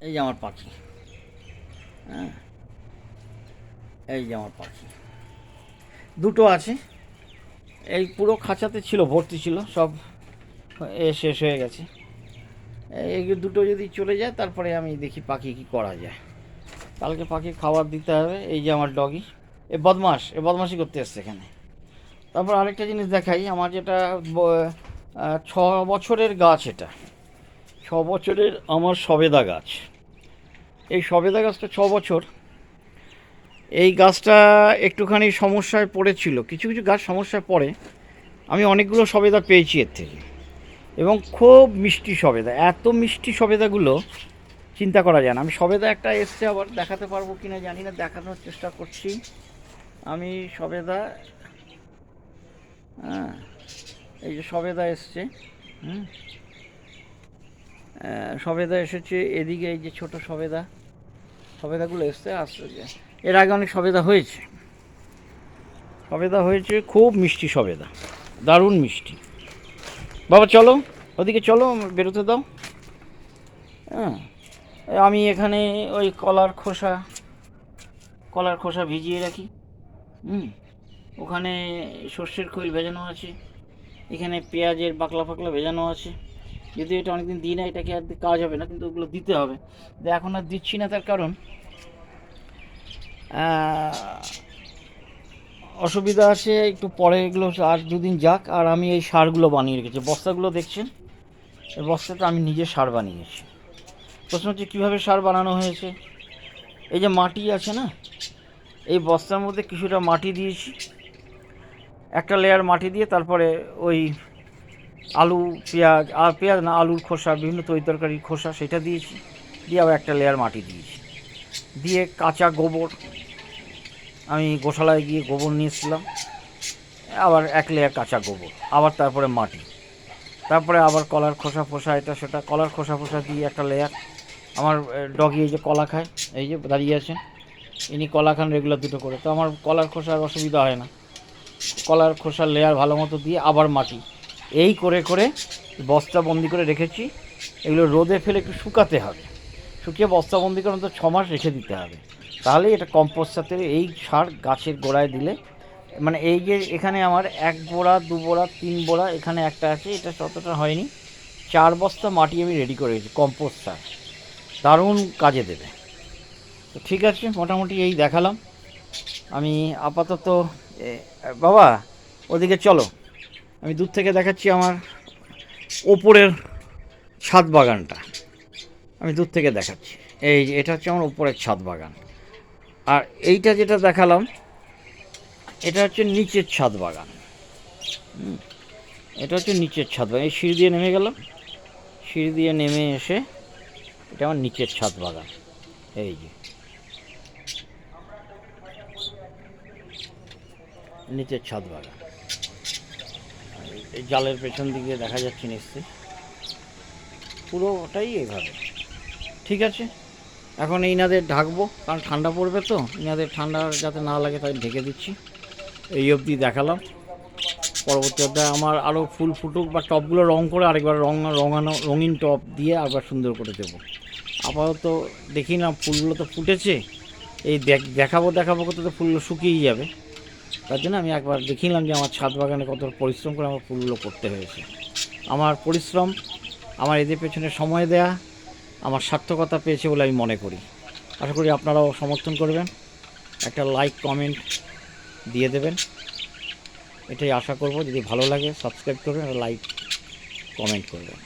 এই যে আমার পাখি। হ্যাঁ, এই যে আমার পাখি দুটো আছে। এই পুরো খাঁচাতে ছিল, ভর্তি ছিল, সব শেষ হয়ে গেছে। এই দুটো যদি চলে যায় তারপরে আমি দেখি পাখি কি করা যায়। কালকে পাখি খাবার দিতে হবে। এই যে আমার ডগি, এ বদমাশি করতে এসছে এখানে। তারপর আরেকটা জিনিস দেখাই, আমার যেটা 6 বছরের গাছ, এটা 6 বছরের আমার সবেদা গাছ। এই সবেদা গাছটা 6 বছর। এই গাছটা একটুখানি সমস্যায় পড়েছিল, কিছু কিছু গাছ সমস্যায় পড়ে। আমি অনেকগুলো সবেদা পেয়েছি এর থেকে, এবং খুব মিষ্টি সবেদা। এত মিষ্টি সবেদাগুলো চিন্তা করা যায় না। আমি সবেদা একটা এসছে, আবার দেখাতে পারবো কি না জানি না, দেখানোর চেষ্টা করছি। আমি সবেদা, হ্যাঁ, এই যে সবেদা এসছে। হুম, সবেদা এসেছে এদিকে। এই যে ছোট সবেদা, সবেদাগুলো এসছে আসছে। এর আগে অনেক সবেদা হয়েছে, সবেদা হয়েছে, খুব মিষ্টি সবেদা, দারুণ মিষ্টি। বাবা চলো, ওদিকে চলো, বেরোতে দাও। হ্যাঁ, আমি এখানে ওই কলার খোসা ভিজিয়ে রাখি। হুম, ওখানে সর্ষের খৈল ভেজানো আছে, এখানে পেঁয়াজের বাকলা ফাকলা ভেজানো আছে। যদি এটা অনেকদিন দিই না, এটাকে আর কাজ হবে না, কিন্তু ওগুলো দিতে হবে। এখন আর দিচ্ছি না, তার কারণ অসুবিধা আছে একটু, পরে এগুলো আর দুদিন যাক। আর আমি এই সারগুলো বানিয়ে রেখেছি, বস্তাগুলো দেখছেন, এই বস্তাটা আমি নিজে সার বানিয়েছি। প্রশ্ন হচ্ছে কীভাবে সার বানানো হয়েছে। এই যে মাটি আছে না, এই বস্তার মধ্যে কিছুটা মাটি দিয়েছি, একটা লেয়ার মাটি দিয়ে, তারপরে ওই আলু, পেঁয়াজ না, আলুর খোসা, বিভিন্ন তরিতরকারির খোসা, সেটা দিয়েছি, দিয়ে আবার একটা লেয়ার মাটি দিয়েছি, দিয়ে কাঁচা গোবর, আমি গোশালায় গিয়ে গোবর নিয়েছিলাম, আবার এক লেয়ার কাঁচা গোবর, আবার তারপরে মাটি, তারপরে আবার কলার খোসা ফোসা, এটা সেটা, কলার খোসা ফোসা দিয়ে একটা লেয়ার। আমার ডগি এই যে কলা খায়, এই যে দাঁড়িয়ে আছেন, ইনি কলা খান রেগুলার দুটো করে, তো আমার কলার খোসার অসুবিধা হয় না। কলার খোসার লেয়ার ভালো মতো দিয়ে আবার মাটি, এই করে করে বস্তা বন্দি করে রেখেছি। এগুলো রোদে ফেলে একটু শুকাতে হবে, শুকিয়ে বস্তা বন্দি করে অন্তত 6 মাস রেখে দিতে হবে। তাহলেই এটা কম্পোস্ট সাথে এই সার গাছের গোড়ায় দিলে, মানে এই যে এখানে আমার 1 বোড়া 2 বোড়া 3 বোড়া, এখানে একটা আছে, এটা ততটা হয়নি, 4 বস্তা মাটি আমি রেডি করে রেখেছি কম্পোস্ট সার, দারুণ কাজে দেবে। তো ঠিক আছে, মোটামুটি এই দেখালাম আমি আপাতত। বাবা ওদিকে চলো, আমি দূর থেকে দেখাচ্ছি আমার ওপরের ছাদ বাগানটা, আমি দূর থেকে দেখাচ্ছি। এই যে এটা হচ্ছে আমার উপরের ছাদ বাগান, আর এইটা যেটা দেখালাম এটা হচ্ছে নিচের ছাদ বাগান। এটা হচ্ছে নিচের ছাদ বাগান। এই সিঁড়ি দিয়ে নেমে গেলাম, সিঁড়ি দিয়ে নেমে এসে এটা আমার নিচের ছাদ বাগান। এই যে নিচের ছাদ বাগান, এই জালের পেছন দিকে দেখা যাচ্ছে নিশ্চয়ই, পুরোটাই এইভাবে। ঠিক আছে, এখন ইনাদের ঢাকবো, কারণ ঠান্ডা পড়বে, তো ইনাদের ঠান্ডা যাতে না লাগে তাই ঢেকে দিচ্ছি। এই অবধি দেখালাম, পরবর্তী অধ্যায়ে আমার আরও ফুল ফুটুক, বা টবগুলো রং করে আরেকবার রঙিন টব দিয়ে আবার সুন্দর করে দেবো। আপাতত দেখি না, ফুলগুলো তো ফুটেছে, এই দেখাবো করতে তো ফুলগুলো শুকিয়েই যাবে। তার জন্য আমি একবার দেখিলাম যে আমার ছাদ বাগানে কত পরিশ্রম করে আমার ফুলগুলো করতে হয়েছে। আমার পরিশ্রম, আমার এদের পেছনে সময় দেয়া আমার সার্থকতা পেয়েছে বলে আমি মনে করি। আশা করি আপনারাও সমর্থন করবেন, একটা লাইক কমেন্ট দিয়ে দেবেন, এটাই আশা করব। যদি ভালো লাগে সাবস্ক্রাইব করবেন আর লাইক কমেন্ট করবেন।